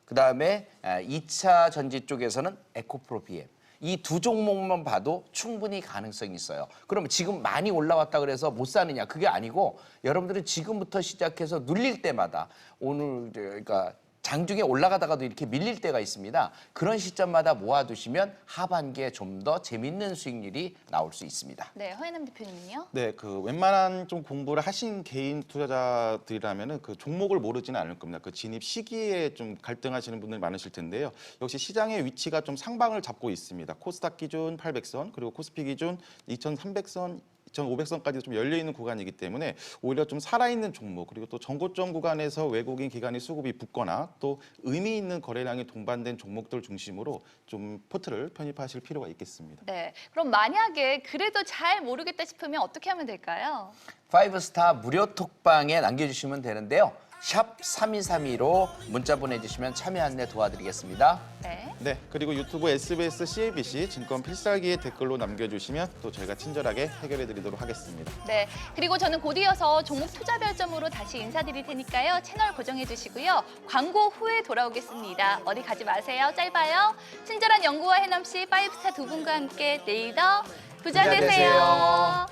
[SPEAKER 6] 그다음에 2차 전지 쪽에서는 에코프로 BM. 이 두 종목만 봐도 충분히 가능성이 있어요. 그러면 지금 많이 올라왔다 그래서 못 사느냐? 그게 아니고 여러분들은 지금부터 시작해서 눌릴 때마다 오늘 그러니까 장중에 올라가다가도 이렇게 밀릴 때가 있습니다. 그런 시점마다 모아두시면 하반기에 좀 더 재밌는 수익률이 나올 수 있습니다.
[SPEAKER 5] 네, 허예남 대표님은요?
[SPEAKER 7] 네, 그 웬만한 좀 공부를 하신 개인 투자자들이라면은 그 종목을 모르지는 않을 겁니다. 그 진입 시기에 좀 갈등하시는 분들이 많으실 텐데요. 역시 시장의 위치가 좀 상방을 잡고 있습니다. 코스닥 기준 800선, 그리고 코스피 기준 2300선, 2,500선까지 좀 열려있는 구간이기 때문에 오히려 좀 살아있는 종목 그리고 또 전고점 구간에서 외국인 기관이 수급이 붙거나 또 의미 있는 거래량이 동반된 종목들 중심으로 좀 포트를 편입하실 필요가 있겠습니다.
[SPEAKER 5] 네. 그럼 만약에 그래도 잘 모르겠다 싶으면 어떻게 하면 될까요?
[SPEAKER 6] 5스타 무료 톡방에 남겨주시면 되는데요. 샵 3232로 문자 보내주시면 참여 안내 도와드리겠습니다.
[SPEAKER 5] 네.
[SPEAKER 7] 네, 그리고 유튜브 SBS CABC 증권 필살기에 댓글로 남겨주시면 또 저희가 친절하게 해결해드리도록 하겠습니다.
[SPEAKER 5] 네. 그리고 저는 곧 이어서 종목 투자 별점으로 다시 인사드릴 테니까요. 채널 고정해 주시고요. 광고 후에 돌아오겠습니다. 어디 가지 마세요. 짧아요. 친절한 연구와 해남 씨, 5스타 두 분과 함께 내일 더 부자
[SPEAKER 6] 부자
[SPEAKER 5] 되세요.
[SPEAKER 6] 되세요.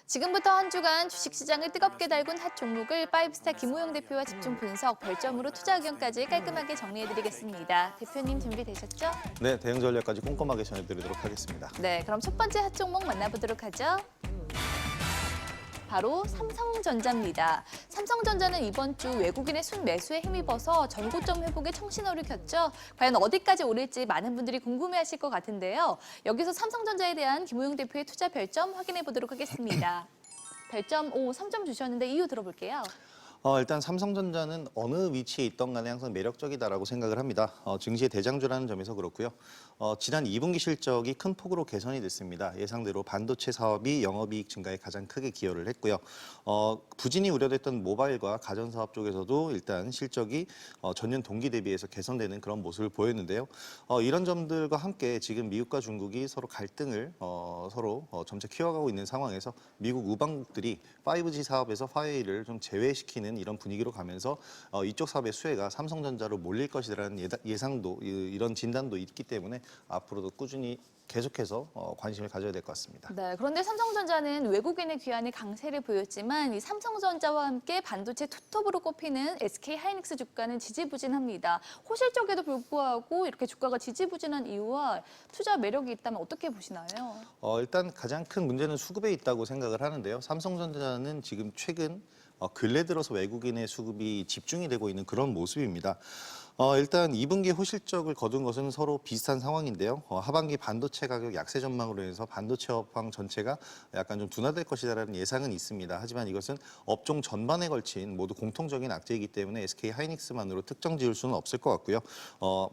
[SPEAKER 5] 지금부터 한 주간 주식시장을 뜨겁게 달군 핫 종목을 5스타 김우영 대표와 집중 분석, 별점으로 투자 의견까지 깔끔하게 정리해드리겠습니다. 대표님 준비되셨죠?
[SPEAKER 3] 네, 대응 전략까지 꼼꼼하게 전해드리도록 하겠습니다.
[SPEAKER 5] 네, 그럼 첫 번째 핫 종목 만나보도록 하죠. 바로 삼성전자입니다. 삼성전자는 이번 주 외국인의 순매수에 힘입어서 전고점 회복에 청신호를 켰죠. 과연 어디까지 오를지 많은 분들이 궁금해하실 것 같은데요. 여기서 삼성전자에 대한 김우영 대표의 투자 별점 확인해 보도록 하겠습니다. 별점 3점 주셨는데 이유 들어볼게요.
[SPEAKER 3] 일단 삼성전자는 어느 위치에 있던 간에 항상 매력적이다라고 생각을 합니다. 증시의 대장주라는 점에서 그렇고요. 지난 2분기 실적이 큰 폭으로 개선이 됐습니다. 예상대로 반도체 사업이 영업이익 증가에 가장 크게 기여를 했고요. 부진이 우려됐던 모바일과 가전사업 쪽에서도 일단 실적이 전년 동기 대비해서 개선되는 그런 모습을 보였는데요. 이런 점들과 함께 지금 미국과 중국이 서로 갈등을 서로 점차 키워가고 있는 상황에서 미국 우방국들이 5G 사업에서 화웨이를 좀 제외시키는 이런 분위기로 가면서 이쪽 사업의 수혜가 삼성전자로 몰릴 것이라는 예상도 이런 진단도 있기 때문에 앞으로도 꾸준히 계속해서 관심을 가져야 될 것 같습니다.
[SPEAKER 5] 네, 그런데 삼성전자는 외국인의 귀환에 강세를 보였지만 이 삼성전자와 함께 반도체 투톱으로 꼽히는 SK하이닉스 주가는 지지부진합니다. 호실적에도 불구하고 이렇게 주가가 지지부진한 이유와 투자 매력이 있다면 어떻게 보시나요?
[SPEAKER 3] 일단 가장 큰 문제는 수급에 있다고 생각을 하는데요. 삼성전자는 지금 최근 근래 들어서 외국인의 수급이 집중이 되고 있는 그런 모습입니다. 일단 2분기 호실적을 거둔 것은 서로 비슷한 상황인데요. 하반기 반도체 가격 약세 전망으로 인해서 반도체 업황 전체가 약간 좀 둔화될 것이라는 예상은 있습니다. 하지만 이것은 업종 전반에 걸친 모두 공통적인 악재이기 때문에 SK하이닉스만으로 특정 지을 수는 없을 것 같고요.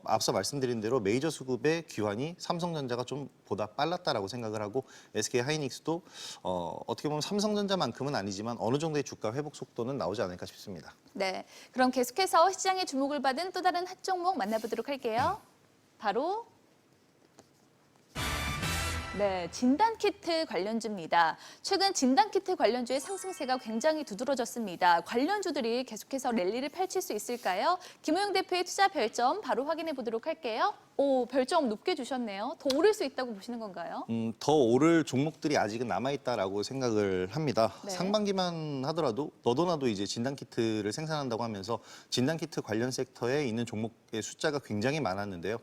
[SPEAKER 3] 앞서 말씀드린 대로 메이저 수급의 귀환이 삼성전자가 좀 보다 빨랐다라고 생각을 하고 SK하이닉스도 어떻게 보면 삼성전자만큼은 아니지만 어느 정도의 주가 회복 속도는 나오지 않을까 싶습니다.
[SPEAKER 5] 네, 그럼 계속해서 시장의 주목을 받은 또 다른 핫 종목 만나보도록 할게요. 바로 네, 진단키트 관련주입니다. 최근 진단키트 관련주의 상승세가 굉장히 두드러졌습니다. 관련주들이 계속해서 랠리를 펼칠 수 있을까요? 김우영 대표의 투자 별점 바로 확인해 보도록 할게요. 별점 높게 주셨네요. 더 오를 수 있다고 보시는 건가요?
[SPEAKER 3] 더 오를 종목들이 아직은 남아있다라고 생각을 합니다.
[SPEAKER 5] 네.
[SPEAKER 3] 상반기만 하더라도 너도나도 이제 진단키트를 생산한다고 하면서 진단키트 관련 섹터에 있는 종목의 숫자가 굉장히 많았는데요.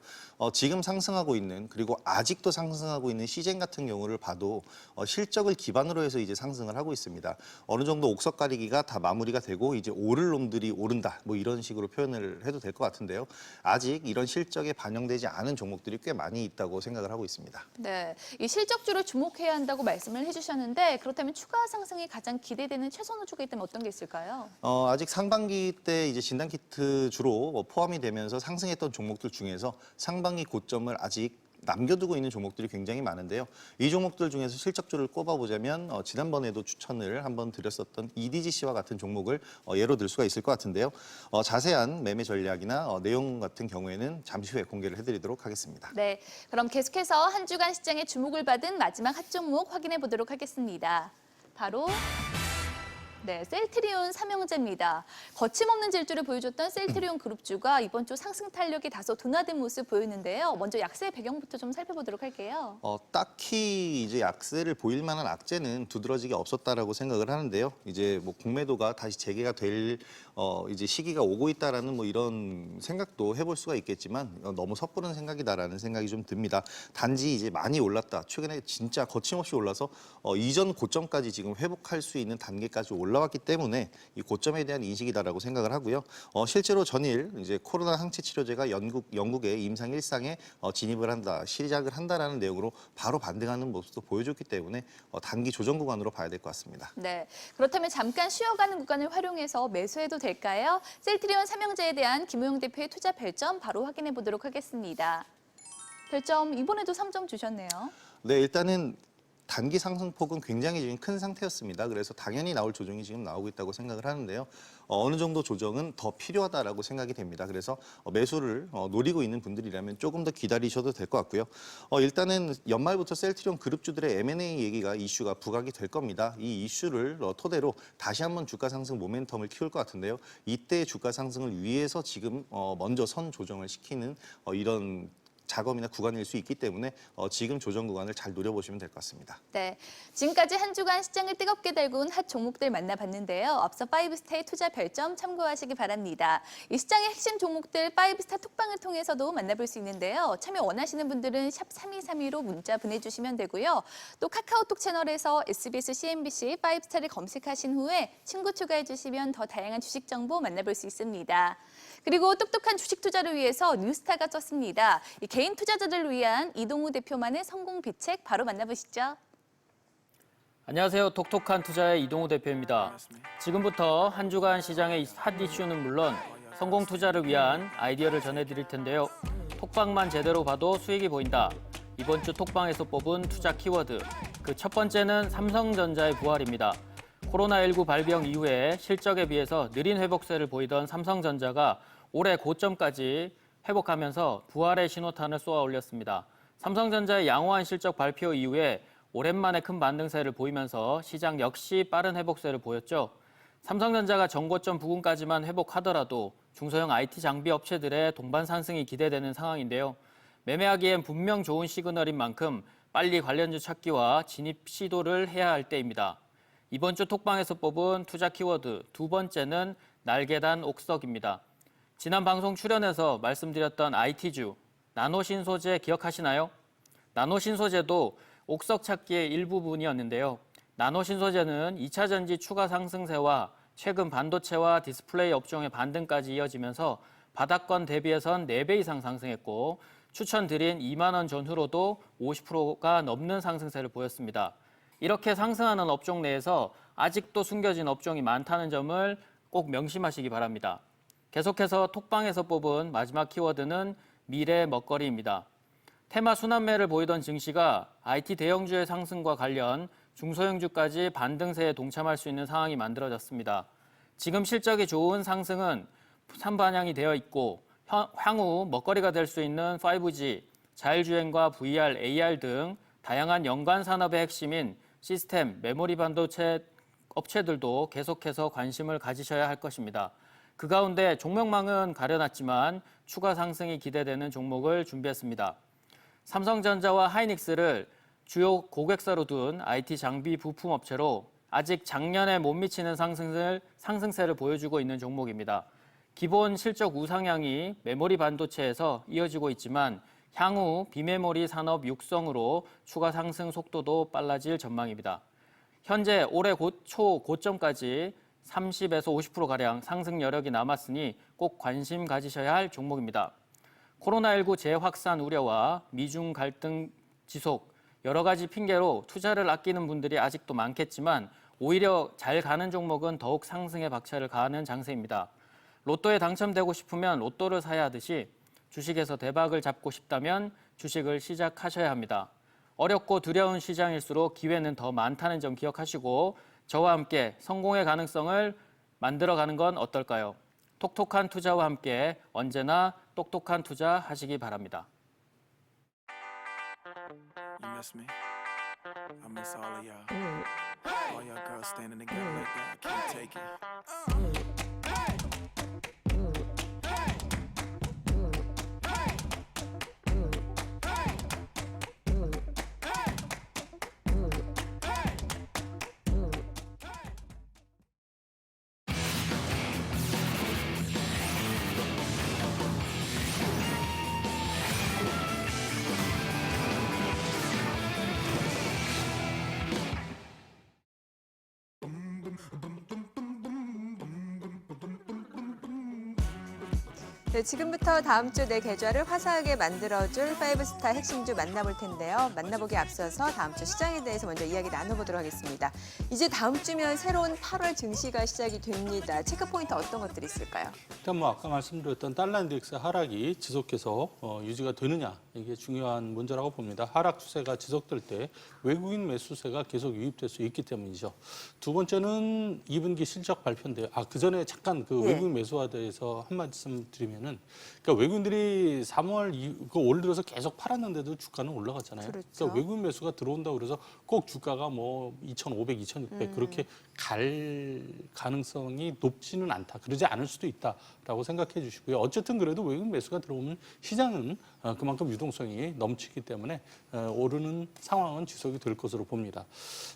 [SPEAKER 3] 지금 상승하고 있는 그리고 아직도 상승하고 있는 시젠 같은 경우를 봐도 실적을 기반으로 해서 이제 상승을 하고 있습니다. 어느 정도 옥석 가리기가 다 마무리가 되고 이제 오를 놈들이 오른다 뭐 이런 식으로 표현을 해도 될 것 같은데요. 아직 이런 실적에 반영되지 않은 종목들이 꽤 많이 있다고 생각을 하고 있습니다.
[SPEAKER 5] 네, 이 실적주를 주목해야 한다고 말씀을 해주셨는데 그렇다면 추가 상승이 가장 기대되는 최선 호주가 있다면 어떤 게 있을까요?
[SPEAKER 3] 아직 상반기 때 이제 진단키트 주로 포함이 되면서 상승했던 종목들 중에서 상반기 고점을 아직 남겨두고 있는 종목들이 굉장히 많은데요. 이 종목들 중에서 실적주를 꼽아보자면 지난번에도 추천을 한번 드렸었던 EDGC와 같은 종목을 예로 들 수가 있을 것 같은데요. 자세한 매매 전략이나 내용 같은 경우에는 잠시 후에 공개를 해드리도록 하겠습니다.
[SPEAKER 5] 네, 그럼 계속해서 한 주간 시장의 주목을 받은 마지막 핫 종목 확인해 보도록 하겠습니다. 바로 네, 셀트리온 삼형제입니다. 거침없는 질주를 보여줬던 셀트리온 그룹주가 이번 주 상승 탄력이 다소 둔화된 모습 보이는데요. 먼저 약세 배경부터 좀 살펴보도록 할게요.
[SPEAKER 3] 딱히 이제 약세를 보일 만한 악재는 두드러지게 없었다라고 생각을 하는데요. 이제 뭐 공매도가 다시 재개가 될 이제 시기가 오고 있다라는 뭐 이런 생각도 해볼 수가 있겠지만 너무 섣부른 생각이다라는 생각이 좀 듭니다. 단지 이제 많이 올랐다. 최근에 진짜 거침없이 올라서 이전 고점까지 지금 회복할 수 있는 단계까지 올라왔기 때문에 이 고점에 대한 인식이다라고 생각을 하고요. 실제로 전일 이제 코로나 항체 치료제가 영국의 임상 1상에 진입을 한다, 시작을 한다라는 내용으로 바로 반등하는 모습도 보여줬기 때문에 단기 조정 구간으로 봐야 될 것 같습니다.
[SPEAKER 5] 네, 그렇다면 잠깐 쉬어가는 구간을 활용해서 매수해도 될까요? 셀트리온 삼형제에 대한 김우영 대표의 투자 별점 바로 확인해 보도록 하겠습니다. 별점 이번에도 3점 주셨네요.
[SPEAKER 3] 네, 일단은 단기 상승폭은 굉장히 지금 큰 상태였습니다. 그래서 당연히 나올 조정이 지금 나오고 있다고 생각을 하는데요. 어느 정도 조정은 더 필요하다라고 생각이 됩니다. 그래서 매수를 노리고 있는 분들이라면 조금 더 기다리셔도 될 것 같고요. 일단은 연말부터 셀트리온 그룹주들의 M&A 얘기가 이슈가 부각이 될 겁니다. 이 이슈를 토대로 다시 한번 주가 상승 모멘텀을 키울 것 같은데요. 이때 주가 상승을 위해서 지금 먼저 선 조정을 시키는 이런 작업이나 구간일 수 있기 때문에 지금 조정 구간을 잘 노려보시면 될 것 같습니다.
[SPEAKER 5] 네, 지금까지 한 주간 시장을 뜨겁게 달군 핫 종목들 만나봤는데요. 앞서 파이브스타의 투자 별점 참고하시기 바랍니다. 이 시장의 핵심 종목들 파이브스타 톡방을 통해서도 만나볼 수 있는데요. 참여 원하시는 분들은 샵 3232로 문자 보내주시면 되고요. 또 카카오톡 채널에서 SBS, CNBC 파이브스타를 검색하신 후에 친구 추가해주시면 더 다양한 주식 정보 만나볼 수 있습니다. 그리고 똑똑한 주식 투자를 위해서 뉴스타가 떴습니다. 이 개인 투자자들을 위한 이동우 대표만의 성공 비책 바로 만나보시죠.
[SPEAKER 8] 안녕하세요. 똑똑한 투자의 이동우 대표입니다. 지금부터 한 주간 시장의 핫 이슈는 물론 성공 투자를 위한 아이디어를 전해드릴 텐데요. 톡방만 제대로 봐도 수익이 보인다. 이번 주 톡방에서 뽑은 투자 키워드. 그 첫 번째는 삼성전자의 부활입니다. 코로나19 발병 이후에 실적에 비해서 느린 회복세를 보이던 삼성전자가 올해 고점까지 회복하면서 부활의 신호탄을 쏘아 올렸습니다. 삼성전자의 양호한 실적 발표 이후에 오랜만에 큰 반등세를 보이면서 시장 역시 빠른 회복세를 보였죠. 삼성전자가 전고점 부근까지만 회복하더라도 중소형 IT 장비 업체들의 동반 상승이 기대되는 상황인데요. 매매하기엔 분명 좋은 시그널인 만큼 빨리 관련주 찾기와 진입 시도를 해야 할 때입니다. 이번 주 톡방에서 뽑은 투자 키워드 두 번째는 날개단 옥석입니다. 지난 방송 출연에서 말씀드렸던 IT주, 나노신소재 기억하시나요? 나노신소재도 옥석 찾기의 일부분이었는데요. 나노신소재는 2차 전지 추가 상승세와 최근 반도체와 디스플레이 업종의 반등까지 이어지면서 바닥권 대비해선 4배 이상 상승했고 추천드린 2만 원 전후로도 50%가 넘는 상승세를 보였습니다. 이렇게 상승하는 업종 내에서 아직도 숨겨진 업종이 많다는 점을 꼭 명심하시기 바랍니다. 계속해서 톡방에서 뽑은 마지막 키워드는 미래 먹거리입니다. 테마 순환매를 보이던 증시가 IT 대형주의 상승과 관련 중소형주까지 반등세에 동참할 수 있는 상황이 만들어졌습니다. 지금 실적이 좋은 상승은 산반향이 되어 있고 향후 먹거리가 될 수 있는 5G, 자율주행과 VR, AR 등 다양한 연관 산업의 핵심인 시스템, 메모리 반도체 업체들도 계속해서 관심을 가지셔야 할 것입니다. 그 가운데 종목망은 가려놨지만 추가 상승이 기대되는 종목을 준비했습니다. 삼성전자와 하이닉스를 주요 고객사로 둔 IT 장비 부품 업체로 아직 작년에 못 미치는 상승세를 보여주고 있는 종목입니다. 기본 실적 우상향이 메모리 반도체에서 이어지고 있지만 향후 비메모리 산업 육성으로 추가 상승 속도도 빨라질 전망입니다. 현재 올해 초 고점까지 30에서 50%가량 상승 여력이 남았으니 꼭 관심 가지셔야 할 종목입니다. 코로나19 재확산 우려와 미중 갈등 지속, 여러 가지 핑계로 투자를 아끼는 분들이 아직도 많겠지만 오히려 잘 가는 종목은 더욱 상승에 박차를 가하는 장세입니다. 로또에 당첨되고 싶으면 로또를 사야 하듯이 주식에서 대박을 잡고 싶다면 주식을 시작하셔야 합니다. 어렵고 두려운 시장일수록 기회는 더 많다는 점 기억하시고 저와 함께 성공의 가능성을 만들어가는 건 어떨까요? 똑똑한 투자와 함께 언제나 똑똑한 투자 하시기 바랍니다.
[SPEAKER 9] You miss me? I miss all of y'all. All y'all girls standing together like that. I can't take it.
[SPEAKER 1] 네, 지금부터 다음 주 내 계좌를 화사하게 만들어줄 5스타 핵심주 만나볼 텐데요. 만나보기 앞서서 다음 주 시장에 대해서 먼저 이야기 나눠보도록 하겠습니다. 이제 다음 주면 새로운 8월 증시가 시작이 됩니다. 체크 포인트 어떤 것들이 있을까요?
[SPEAKER 2] 일단 뭐 아까 말씀드렸던 달러 인덱스 하락이 지속해서 유지가 되느냐 이게 중요한 문제라고 봅니다. 하락 추세가 지속될 때 외국인 매수세가 계속 유입될 수 있기 때문이죠. 두 번째는 2분기 실적 발표인데요. 그 전에 잠깐 그
[SPEAKER 1] 예.
[SPEAKER 2] 외국인 매수와 대해서 한 말씀 드리면은, 그러니까 외국인들이 3월 올 들어서 계속 팔았는데도 주가는 올라갔잖아요.
[SPEAKER 1] 그렇죠.
[SPEAKER 2] 그러니까 외국인 매수가 들어온다고 그래서 꼭 주가가 뭐 2,500, 2,600 그렇게 갈 가능성이 높지는 않다. 그러지 않을 수도 있다라고 생각해 주시고요. 어쨌든 그래도 외국인 매수가 들어오면 시장은 그만큼 유동성이 넘치기 때문에 오르는 상황은 지속이 될 것으로 봅니다.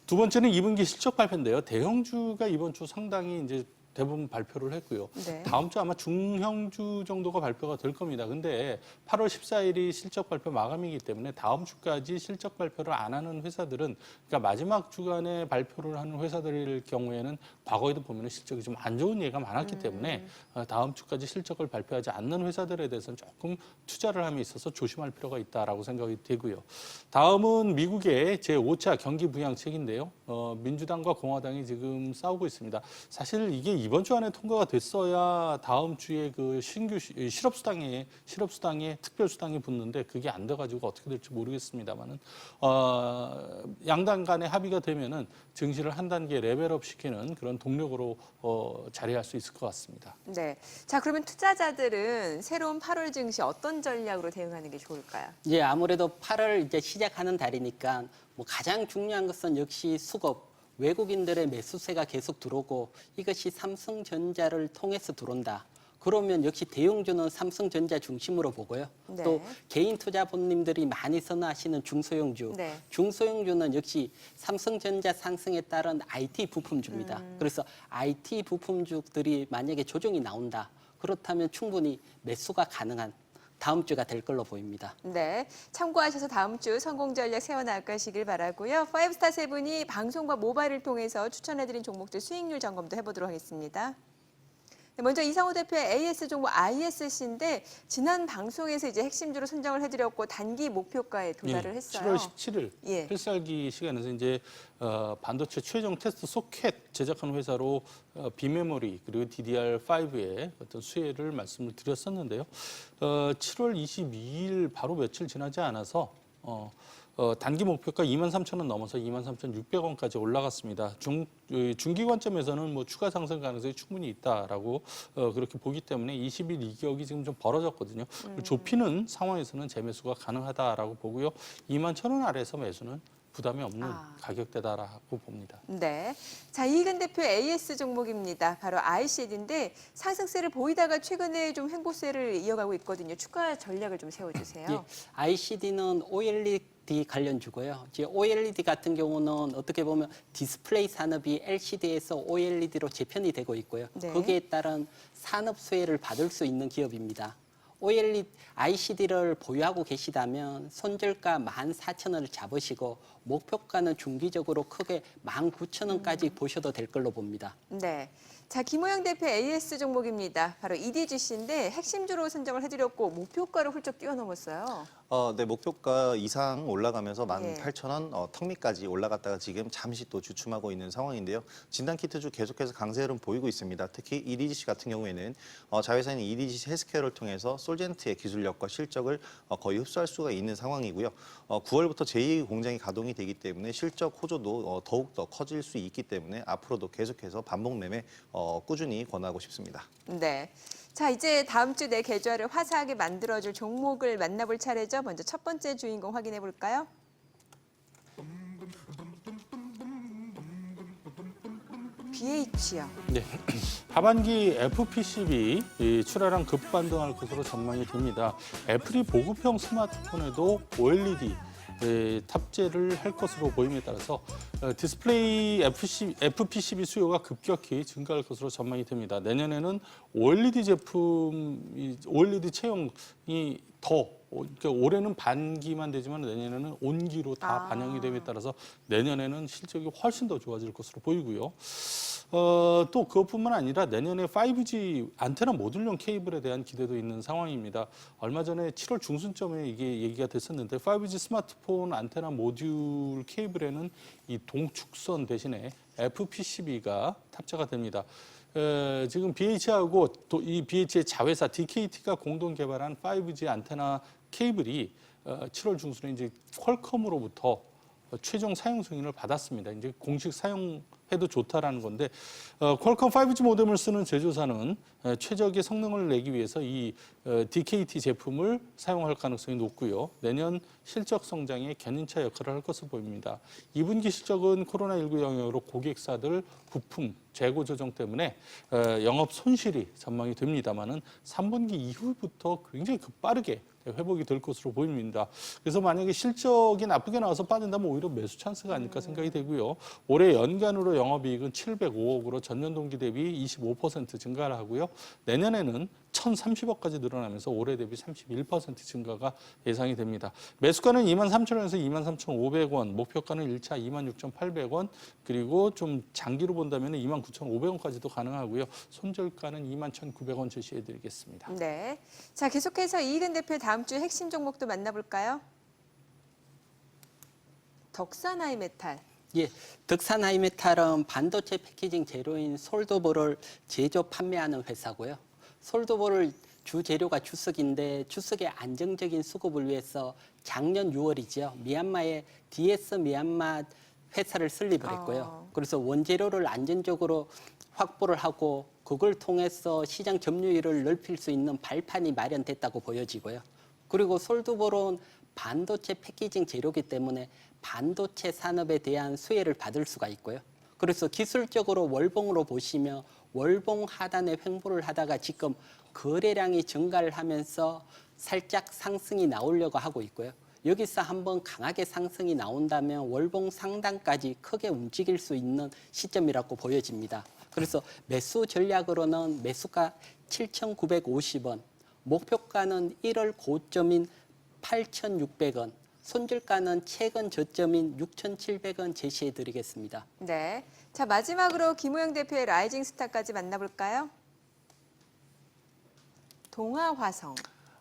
[SPEAKER 2] 두 번째는 2분기 실적 발표인데요. 대형주가 이번 주 상당히 이제 대부분 발표를 했고요.
[SPEAKER 1] 네.
[SPEAKER 2] 다음 주 아마 중형주 정도가 발표가 될 겁니다. 근데 8월 14일이 실적 발표 마감이기 때문에 다음 주까지 실적 발표를 안 하는 회사들은, 그러니까 마지막 주간에 발표를 하는 회사들일 경우에는 과거에도 보면 실적이 좀 안 좋은 예가 많았기 때문에 다음 주까지 실적을 발표하지 않는 회사들에 대해서는 조금 투자를 함에 있어서 조심할 필요가 있다라고 생각이 되고요. 다음은 미국의 제5차 경기 부양책인데요. 민주당과 공화당이 지금 싸우고 있습니다. 사실 이게 이번 주 안에 통과가 됐어야 다음 주에 그 신규 실업수당에 특별수당이 붙는데 그게 안 돼가지고 어떻게 될지 모르겠습니다만은 양당 간의 합의가 되면은 증시를 한 단계 레벨업 시키는 그런 동력으로 자리할 수 있을 것 같습니다.
[SPEAKER 1] 네. 자, 그러면 투자자들은 새로운 8월 증시 어떤 전략으로 대응하는 게 좋을까요?
[SPEAKER 4] 예, 아무래도 8월 이제 시작하는 달이니까 뭐 가장 중요한 것은 역시 수급, 외국인들의 매수세가 계속 들어오고 이것이 삼성전자를 통해서 들어온다. 그러면 역시 대형주는 삼성전자 중심으로 보고요.
[SPEAKER 1] 네.
[SPEAKER 4] 또 개인 투자분님들이 많이 선호하시는 중소형주.
[SPEAKER 1] 네.
[SPEAKER 4] 중소형주는 역시 삼성전자 상승에 따른 IT 부품주입니다. 그래서 IT 부품주들이 만약에 조정이 나온다. 그렇다면 충분히 매수가 가능한 다음 주가 될 걸로 보입니다.
[SPEAKER 1] 네, 참고하셔서 다음 주 성공 전략 세워나가시길 바라고요. 5스타 세 분이 방송과 모바일을 통해서 추천해드린 종목들 수익률 점검도 해보도록 하겠습니다. 네, 먼저 이상호 대표의 AS 종목 ISC인데 지난 방송에서 이제 핵심주로 선정을 해드렸고 단기 목표가에 도달을 했어요.
[SPEAKER 2] 7월 17일
[SPEAKER 1] 예.
[SPEAKER 2] 필살기 시간에서 이제 반도체 최종 테스트 소켓 제작하는 회사로 비메모리 그리고 DDR5의 어떤 수혜를 말씀을 드렸었는데요. 7월 22일 바로 며칠 지나지 않아서 단기 목표가 23,000원 넘어서 23,600원까지 올라갔습니다. 중기 관점에서는 뭐 추가 상승 가능성이 충분히 있다라고 그렇게 보기 때문에 20일 이격이 지금 좀 벌어졌거든요. 좁히는 상황에서는 재매수가 가능하다라고 보고요. 21,000원 아래에서 매수는 부담이 없는 가격대다라고 봅니다.
[SPEAKER 1] 네. 자, 이익은 대표의 AS 종목입니다. 바로 ICD인데 상승세를 보이다가 최근에 좀 횡보세를 이어가고 있거든요. 추가 전략을 좀 세워주세요.
[SPEAKER 4] 예, ICD는 OLED 관련주고요. 이제 OLED 같은 경우는 어떻게 보면 디스플레이 산업이 LCD에서 OLED로 재편이 되고 있고요.
[SPEAKER 1] 네.
[SPEAKER 4] 거기에 따른 산업 수혜를 받을 수 있는 기업입니다. OLED ICD를 보유하고 계시다면 손절가 14,000원을 잡으시고 목표가는 중기적으로 크게 19,000원까지 보셔도 될 걸로 봅니다.
[SPEAKER 1] 네. 자, 김호영 대표 AS 종목입니다. 바로 EDGC인데 핵심주로 선정을 해드렸고 목표가를 훌쩍 뛰어넘었어요.
[SPEAKER 3] 네, 목표가 이상 올라가면서
[SPEAKER 1] 예.
[SPEAKER 3] 18,000원 턱 밑까지 올라갔다가 지금 잠시 또 주춤하고 있는 상황인데요. 진단키트주 계속해서 강세 흐름 보이고 있습니다. 특히 EDGC 같은 경우에는 자회사인 EDGC 헬스케어를 통해서 솔젠트의 기술력과 실적을 거의 흡수할 수가 있는 상황이고요. 9월부터 제2 공장이 가동이 되기 때문에 실적 호조도 더욱더 커질 수 있기 때문에 앞으로도 계속해서 반복 매매 꾸준히 권하고 싶습니다.
[SPEAKER 1] 네. 자, 이제 다음 주 내 계좌를 화사하게 만들어줄 종목을 만나볼 차례죠. 먼저 첫 번째 주인공 확인해 볼까요? BH요.
[SPEAKER 2] 네. 하반기 FPCB 출하량 급반등할 것으로 전망이 됩니다. 애플이 보급형 스마트폰에도 OLED 탑재를 할 것으로 보임에 따라서 디스플레이 FPCB 수요가 급격히 증가할 것으로 전망이 됩니다. 내년에는 OLED 제품, OLED 채용이 더 그러니까 올해는 반기만 되지만 내년에는 온기로 다 반영이 됨에 따라서 내년에는 실적이 훨씬 더 좋아질 것으로 보이고요. 또 그것뿐만 아니라 내년에 5G 안테나 모듈형 케이블에 대한 기대도 있는 상황입니다. 얼마 전에 7월 중순쯤에 이게 얘기가 됐었는데 5G 스마트폰 안테나 모듈 케이블에는 이 동축선 대신에 FPCB가 탑재가 됩니다. 지금 BH하고 또 이 BH의 자회사 DKT가 공동 개발한 5G 안테나 케이블이 7월 중순에 이제 퀄컴으로부터 최종 사용 승인을 받았습니다. 이제 공식 사용해도 좋다라는 건데 퀄컴 5G 모뎀을 쓰는 제조사는 최적의 성능을 내기 위해서 이 DKT 제품을 사용할 가능성이 높고요. 내년 실적 성장에 견인차 역할을 할 것으로 보입니다. 2분기 실적은 코로나19 영향으로 고객사들 부품 재고 조정 때문에 영업 손실이 전망이 됩니다만은 3분기 이후부터 굉장히 급빠르게 회복이 될 것으로 보입니다. 그래서 만약에 실적이 나쁘게 나와서 빠진다면 오히려 매수 찬스가 아닐까 생각이 되고요. 올해 연간으로 영업이익은 705억으로 전년 동기 대비 25% 증가를 하고요. 내년에는 1,030억까지 늘어나면서 올해 대비 31% 증가가 예상이 됩니다. 매수가는 23,000원에서 23,500원, 목표가는 1차 26,800원, 그리고 좀 장기로 본다면 29,500원까지도 가능하고요. 손절가는 21,900원 제시해드리겠습니다.
[SPEAKER 1] 네. 자, 계속해서 이익은 대표 다음 주 핵심 종목도 만나볼까요? 덕산하이메탈.
[SPEAKER 4] 예, 덕산하이메탈은 반도체 패키징 재료인 솔더볼을 제조 판매하는 회사고요. 솔더볼을 주 재료가 주석인데 주석의 안정적인 수급을 위해서 작년 6월이죠. 미얀마에 DS 미얀마 회사를 설립을 했고요. 그래서 원재료를 안전적으로 확보를 하고 그걸 통해서 시장 점유율을 넓힐 수 있는 발판이 마련됐다고 보여지고요. 그리고 솔더볼은 반도체 패키징 재료이기 때문에 반도체 산업에 대한 수혜를 받을 수가 있고요. 그래서 기술적으로 월봉으로 보시면 월봉 하단에 횡보를 하다가 지금 거래량이 증가를 하면서 살짝 상승이 나오려고 하고 있고요. 여기서 한번 강하게 상승이 나온다면 월봉 상단까지 크게 움직일 수 있는 시점이라고 보여집니다. 그래서 매수 전략으로는 매수가 7,950원, 목표가는 1월 고점인 8,600원, 손절가는 최근 저점인 6,700원 제시해드리겠습니다.
[SPEAKER 1] 네. 자, 마지막으로 김우영 대표의 라이징 스타까지 만나볼까요? 동아화성.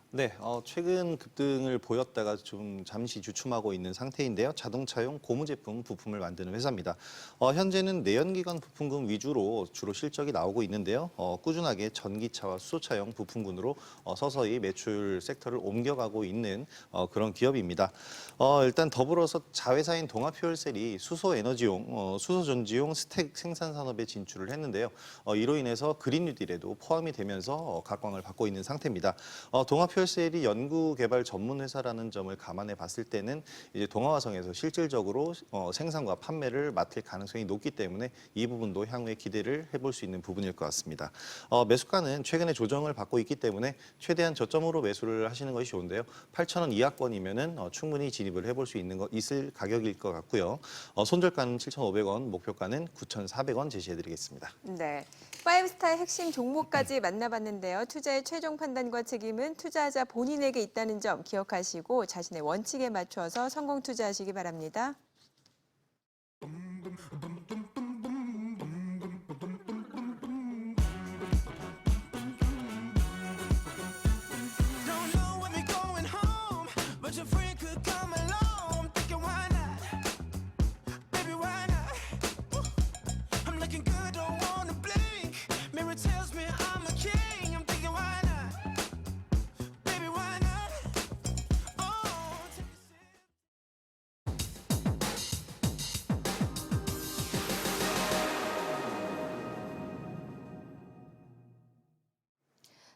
[SPEAKER 3] 네, 최근 급등을 보였다가 좀 잠시 주춤하고 있는 상태인데요. 자동차용 고무 제품 부품을 만드는 회사입니다. 현재는 내연기관 부품군 위주로 주로 실적이 나오고 있는데요. 꾸준하게 전기차와 수소차용 부품군으로 서서히 매출 섹터를 옮겨가고 있는 그런 기업입니다. 일단 더불어서 자회사인 동아퓨얼셀이 수소에너지용, 수소전지용 스택 생산 산업에 진출을 했는데요. 이로 인해서 그린 뉴딜에도 포함이 되면서 각광을 받고 있는 상태입니다. 동아퓨얼셀이 연구개발 전문 회사라는 점을 감안해 봤을 때는 이제 동아화성에서 실질적으로 생산과 판매를 맡을 가능성이 높기 때문에 이 부분도 향후에 기대를 해볼 수 있는 부분일 것 같습니다. 매수가는 최근에 조정을 받고 있기 때문에 최대한 저점으로 매수를 하시는 것이 좋은데요. 8,000원 이하권이면은 충분히 진입을 해볼 수 있을 가격일 것 같고요. 손절가는 7,500원, 목표가는 9,400원 제시해드리겠습니다.
[SPEAKER 1] 네. 파이브스타의 핵심 종목까지 만나봤는데요. 투자의 최종 판단과 책임은 투자자 본인에게 있다는 점 기억하시고 자신의 원칙에 맞춰서 성공 투자하시기 바랍니다.
[SPEAKER 9] Don't know when we're going home, but your friend could come along. Thinking why not? Baby, why not? I'm looking good, don't wanna blink. Mirror tells me I'm a king. I'm thinking why not? Baby, why not? Oh, take a sip.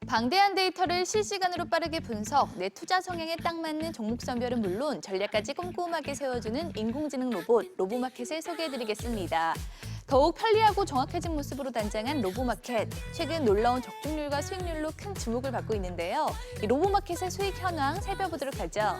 [SPEAKER 5] 방대한 데이터를 실시간으로 빠르게 분석, 내 투자 성향에 딱 맞는 종목 선별은 물론 전략까지 꼼꼼하게 세워주는 인공지능 로봇, 로보마켓을 소개해드리겠습니다. 더욱 편리하고 정확해진 모습으로 단장한 로보마켓. 최근 놀라운 적중률과 수익률로 큰 주목을 받고 있는데요. 이 로보마켓의 수익 현황 살펴보도록 하죠.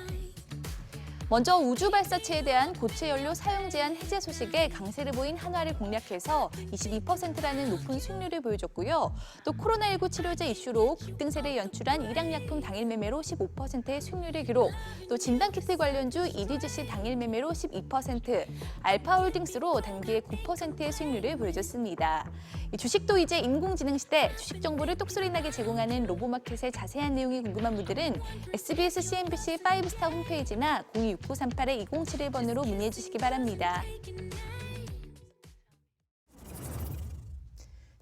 [SPEAKER 5] 먼저 우주 발사체에 대한 고체 연료 사용 제한 해제 소식에 강세를 보인 한화를 공략해서 22%라는 높은 수익률을 보여줬고요. 또 코로나19 치료제 이슈로 급등세를 연출한 일양약품 당일 매매로 15%의 수익률을 기록, 또 진단키트 관련주 EDGC 당일 매매로 12%, 알파홀딩스로 단기에 9%의 수익률을 보여줬습니다. 이 주식도 이제 인공지능 시대, 주식 정보를 똑소리나게 제공하는 로보마켓의 자세한 내용이 궁금한 분들은 SBS CNBC 5스타 홈페이지나 026938-2071번으로 문의해 주시기 바랍니다.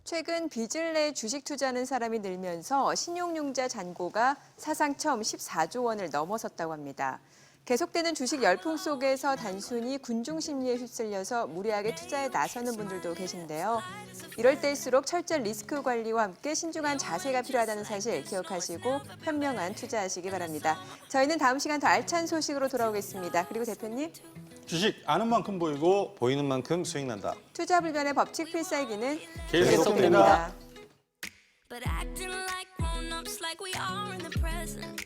[SPEAKER 1] 최근 빚을 내 주식 투자하는 사람이 늘면서 신용융자 잔고가 사상 처음 14조 원을 넘어섰다고 합니다. 계속되는 주식 열풍 속에서 단순히 군중 심리에 휩쓸려서 무리하게 투자에 나서는 분들도 계신데요. 이럴 때일수록 철저한 리스크 관리와 함께 신중한 자세가 필요하다는 사실 기억하시고 현명한 투자하시기 바랍니다. 저희는 다음 시간 더 알찬 소식으로 돌아오겠습니다. 그리고 대표님,
[SPEAKER 2] 주식 아는 만큼 보이고
[SPEAKER 3] 보이는 만큼 수익 난다.
[SPEAKER 1] 투자 불변의 법칙 필살기는
[SPEAKER 2] 계속됩니다.
[SPEAKER 1] 계속됩니다.
[SPEAKER 9] But acting like grown-ups like we are in the present.